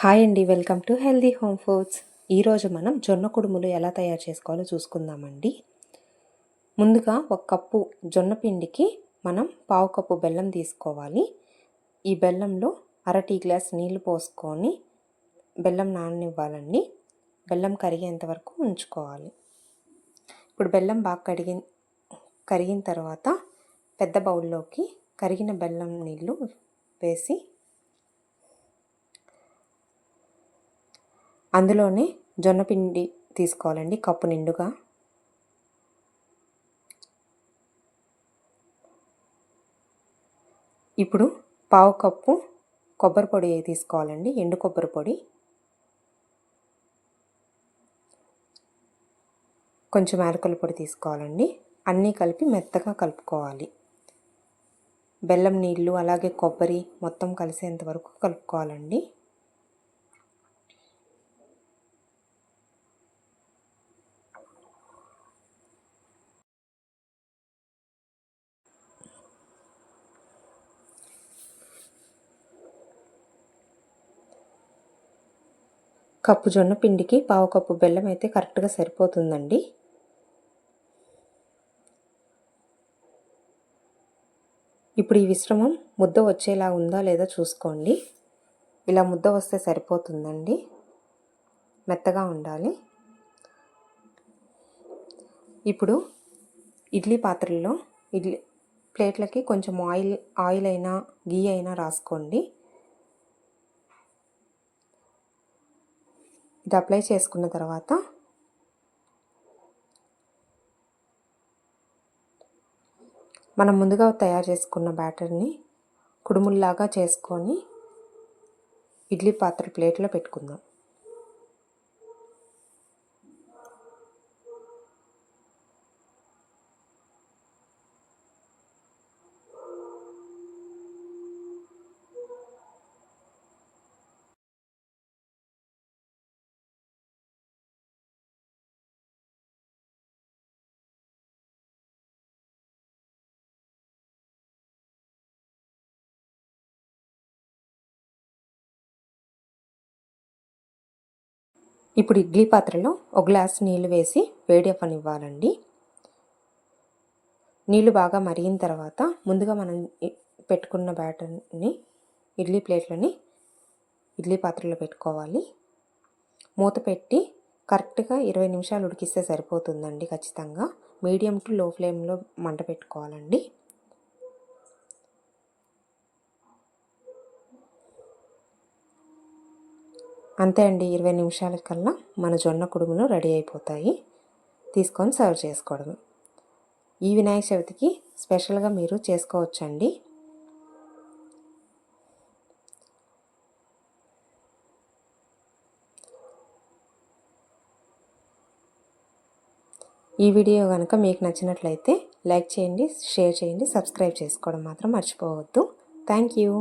Hi అండి, welcome to healthy home foods. ఈరోజు మనం జొన్న కుడుములు ఎలా తయారు చేసుకోవాలో చూసుకుందామండి. ముందుగా ఒక కప్పు జొన్న పిండికి మనం పావు కప్పు బెల్లం తీసుకోవాలి. ఈ బెల్లంలో అర టీ గ్లాస్ నీళ్లు పోసుకొని బెల్లం నాననివ్వాలండి. బెల్లం కరిగేంత వరకు ఉంచుకోవాలి. ఇప్పుడు బెల్లం బాగా కరిగిన తర్వాత పెద్ద బౌల్లోకి కరిగిన బెల్లం నీళ్లు వేసి అందులోనే జొన్న పిండి తీసుకోవాలండి, కప్పు నిండుగా. ఇప్పుడు పావు కప్పు కొబ్బరి పొడి తీసుకోవాలండి, ఎండు కొబ్బరి పొడి. కొంచెం యాలకుల పొడి తీసుకోవాలండి. అన్నీ కలిపి మెత్తగా కలుపుకోవాలి. బెల్లం నీళ్ళు అలాగే కొబ్బరి మొత్తం కలిసేంత వరకు కలుపుకోవాలండి. కప్పు జొన్న పిండికి పావు కప్పు బెల్లం అయితే కరెక్ట్గా సరిపోతుందండి. ఇప్పుడు ఈ మిశ్రమం ముద్ద వచ్చేలా ఉందా లేదా చూసుకోండి. ఇలా ముద్ద వస్తే సరిపోతుందండి, మెత్తగా ఉండాలి. ఇప్పుడు ఇడ్లీ పాత్రల్లో ప్లేట్లకి కొంచెం ఆయిల్ అయినా గీ అయినా రాసుకోండి. ఇది అప్లై చేసుకున్న తర్వాత మనం ముందుగా తయారు చేసుకున్న బ్యాటర్ని కుడుముల్లాగా చేసుకొని ఇడ్లీ పాత్ర ప్లేట్లో పెట్టుకుందాం. ఇప్పుడు ఇడ్లీ పాత్రలో ఒక గ్లాస్ నీళ్ళు వేసి వేడి అవ్వనివ్వాలండి. నీళ్ళు బాగా మరిగిన తర్వాత ముందుగా మనం పెట్టుకున్న బ్యాటర్ని ఇడ్లీ పాత్రలో పెట్టుకోవాలి. మూత పెట్టి కరెక్ట్గా 20 నిమిషాలు ఉడికిస్తే సరిపోతుందండి. ఖచ్చితంగా మీడియం టు లో ఫ్లేమ్లో మంట పెట్టుకోవాలండి. అంతే అండి, 20 నిమిషాల కల్లా మన జొన్న కుడుములు రెడీ అయిపోతాయి. తీసుకొని సర్వ్ చేసుకోవడమే. ఈ వినాయక చవితికి స్పెషల్గా మీరు చేసుకోవచ్చండి. ఈ వీడియో కనుక మీకు నచ్చినట్లయితే లైక్ చేయండి, షేర్ చేయండి, సబ్స్క్రైబ్ చేసుకోవడం మాత్రం మర్చిపోవద్దు. Thank you.